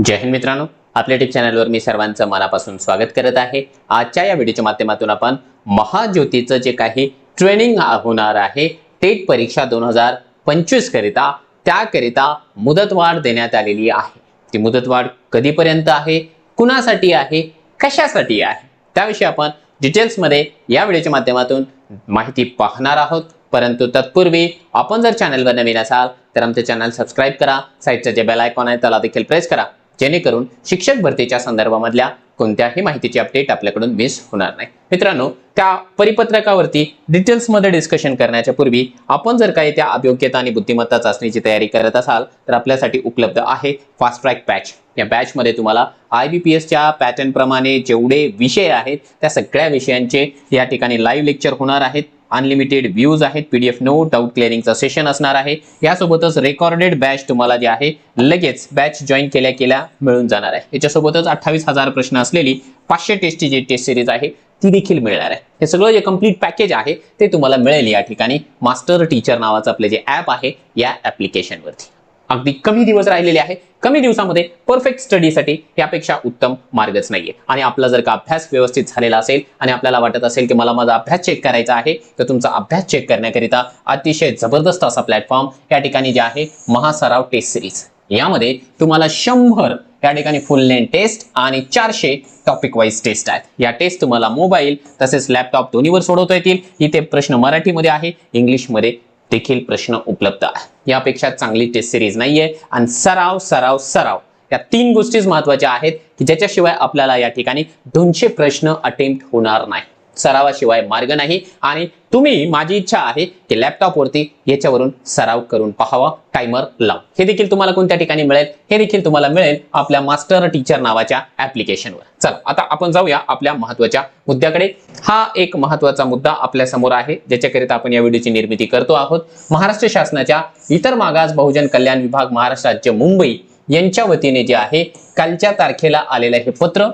जय हिंद मित्रांनो, आपल्या यूट्यूब चॅनलवर मी सर्वांचं मनापासून स्वागत करत आहे। आजच्या या व्हिडिओच्या माध्यमातून आपण महाज्योतीचं जे काही ट्रेनिंग होणार आहे टेट परीक्षा 2025 करिता त्याकरिता मुदतवाढ देण्यात आलेली आहे। ती मुदतवाढ कधीपर्यंत आहे, कुणासाठी आहे, कशासाठी आहे, त्याविषयी आपण डिटेल्स मध्ये या व्हिडिओच्या माध्यमातून माहिती पाहणार आहोत। परंतु तत्पूर्वी आपण जर चॅनलवर नवीन असाल तर आमचे चॅनल सबस्क्राइब करा, साइडचं जे बेल आयकॉन आहे त्याला देखील प्रेस करा, जेणेकरून शिक्षक भरतीच्या संदर्भामधल्या कोणत्याही माहितीची अपडेट आपल्याकडून मिस होणार नाही। मित्रांनो, त्या परिपत्रकावरती डिटेल्स मध्ये डिस्कशन करण्याच्या पूर्वी आपण जर काही त्या अभियोग्यता आणि बुद्धिमत्ता चाचणीची तयारी करत असाल तर आपल्यासाठी उपलब्ध आहे फास्ट ट्रॅक बॅच। या बॅच मध्ये तुम्हाला IBPS च्या पॅटर्न प्रमाणे जेवढे विषय आहेत त्या सगळ्या विषयांचे या ठिकाणी लाईव्ह लेक्चर होणार आहेत। अनलिमिटेड व्ह्यूज आहेत, PDF नोट, डाऊट क्लिअरिंगचा सेशन असणार आहे। यासोबतच रेकॉर्डेड बॅच तुम्हाला जे आहे लगेच बॅच जॉईन केल्या केल्या मिळून जाणार आहे। याच्यासोबतच 28,000 प्रश्न असलेली 500 टेस्टची जी टेस्ट सिरीज आहे ती देखील मिळणार आहे। हे सगळं जे कंप्लीट पॅकेज आहे ते तुम्हाला मिळेल या ठिकाणी मास्टर टीचर नावाचं आपले जे ॲप आहे या ॲप्लिकेशन वरती। अगदी कमी दिवस राहिलेले आहे, कमी दिवसामध्ये परफेक्ट स्टडीसाठी यापेक्षा उत्तम मार्गच नाहीये। आणि आपला जर का अभ्यास व्यवस्थित झालेला असेल आणि आपल्याला वाटत असेल की मला माझा अभ्यास चेक करायचा आहे तर तुमचा अभ्यास चेक करण्याकरिता अतिशय जबरदस्त असा प्लॅटफॉर्म या ठिकाणी जे आहे महासराव टेस्ट सिरीज। यामध्ये तुम्हाला 100 या ठिकाणी फुल लेंथ टेस्ट आणि 400 टॉपिक वाइज टेस्ट आहेत। या टेस्ट तुम्हाला मोबाईल तसेच लॅपटॉप दोन्हीवर सोडवता येतील। इथे प्रश्न मराठीमध्ये आहे, इंग्लिशमध्ये देखील प्रश्न उपलब्ध आहे। यापेक्षा चांगली टेस्ट सिरीज नाहीये। आणि सराव सराव सराव या तीन गोष्टी महत्त्वाच्या आहेत की ज्याच्याशिवाय आपल्याला या ठिकाणी 200 प्रश्न अटेम्प्ट होणार नाही। सरावाशिवाय मार्ग नाही। आणि तुम्ही, माझी इच्छा आहे की लॅपटॉप वरती याच्यावरून सराव करून पाहावा, टाइमर लावून। हे देखील तुम्हाला कोणत्या ठिकाणी मिळेल, हे देखील तुम्हाला मिळेल आपल्या मास्टर टीचर नावाच्या ऍप्लिकेशनवर। चला आता आपण जाऊया आपल्या महत्त्वाच्या मुद्द्याकडे। हा एक महत्त्वाचा मुद्दा आपल्या समोर आहे ज्याच्याकरिता आपण या व्हिडिओची निर्मिती करतो आहोत। महाराष्ट्र शासनाच्या इतर मागास बहुजन कल्याण विभाग महाराष्ट्र राज्य मुंबई यांच्या वतीने जे आहे कालच्या तारखेला आलेलं हे पत्र,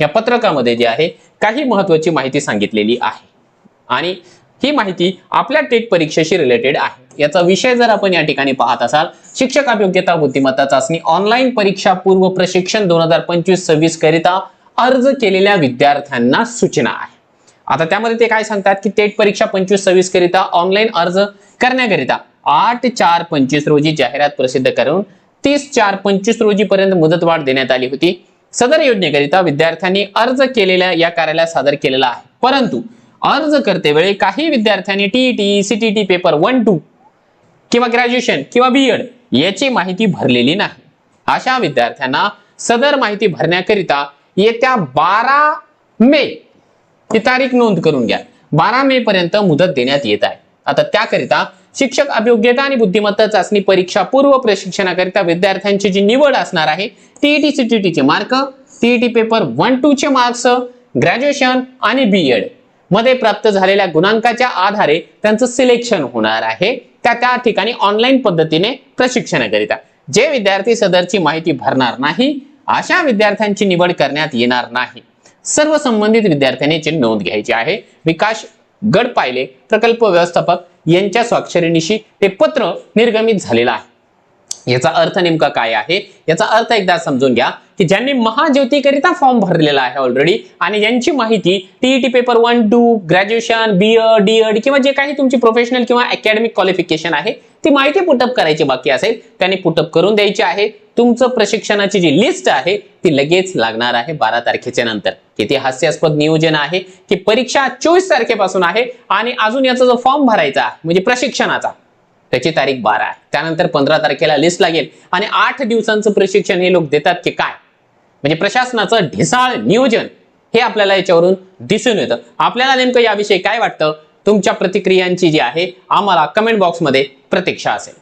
या पत्रकामध्ये जे आहे काही महत्त्वाची माहिती सांगितलेली आहे आणि ही माहिती आपल्या टेट परीक्षेशी रिलेटेड आहे। याचा विषय जर आपण या ठिकाणी पाहत असाल, शिक्षक अभियोग्यता बुद्धिमत्ता चाचणी ऑनलाईन परीक्षा पूर्व प्रशिक्षण 2025-26 करिता अर्ज केलेल्या विद्यार्थ्यांना सूचना आहे। आता त्यामध्ये ते काय सांगतात की टेट परीक्षा 25-26 करिता ऑनलाईन अर्ज करण्याकरिता 8/4/25 रोजी जाहिरात प्रसिद्ध करून 30/4/25 रोजी पर्यंत मुदतवाढ देण्यात आली होती। सदर योजनेकरिता विद्यार्थ्यांनी अर्ज केलेल्या या कार्यालयात सादर केलेला आहे। परंतु अर्ज करते वेळी काही विद्यार्थ्यांनी TET, CTT पेपर 1-2 किंवा ग्रॅज्युएशन किंवा BEd याची माहिती भरलेली नाही। अशा विद्यार्थ्यांना सदर माहिती भरण्याकरिता येत्या 12 मे ही तारीख नोंद करून घ्या। 12 मे पर्यंत मुदत देण्यात येत आहे। आता त्याकरिता शिक्षक अभियोग्यता आणि बुद्धिमत्ता चाचणी परीक्षा पूर्व प्रशिक्षणाकरिता विद्यार्थ्यांची जी निवड असणार आहे, TET, CTT चे मार्क, TET पेपर 1-2 चे मार्क्स, ग्रॅज्युएशन आणि BEd मध्ये प्राप्त झालेल्या गुणांकाच्या आधारे त्यांचं सिलेक्शन होणार आहे त्या ठिकाणी ऑनलाईन पद्धतीने प्रशिक्षणाकरिता। जे विद्यार्थी सदरची माहिती भरणार नाही अशा विद्यार्थ्यांची निवड करण्यात येणार नाही। सर्व संबंधित विद्यार्थ्यांनी याची नोंद घ्यायची आहे। विकास गडपायले प्रकल्प व्यवस्थापक यांच्या स्वाक्षरीनिशी ते पत्र निर्गमित झालेलं आहे। याचा अर्थ नेमका काय आहे, याचा अर्थ एकदा समजून घ्या की ज्यांनी महाज्योतीकरिता फॉर्म भरलेला आहे ऑलरेडी आणि ज्यांची माहिती TET paper 1-2, graduation, BEd, DEd किंवा जे काही तुमची प्रोफेशनल किंवा अकॅडमिक क्वालिफिकेशन आहे ती माहिती पुटअप करायची बाकी असेल त्यांनी पुटअप करून द्यायची आहे। तुमचं प्रशिक्षणाची जी लिस्ट आहे ती लगेच लागणार आहे 12 तारखेच्या नंतर। किती हास्यास्पद नियोजन आहे की परीक्षा 24 तारखेपासून आहे आणि अजून याचा जो फॉर्म भरायचा आहे म्हणजे प्रशिक्षणाचा त्याची तारीख 12 आहे। त्यानंतर 15 तारखेला लिस्ट लागेल आणि 8 दिवसांचं प्रशिक्षण हे लोक देतात की काय, म्हणजे प्रशासनाचं ढिसाळ नियोजन हे आपल्याला याच्यावरून दिसून येतं। आपल्याला नेमकं याविषयी काय वाटतं, तुमच्या प्रतिक्रियांची जी आहे आम्हाला कमेंट बॉक्समध्ये प्रतीक्षा असेल।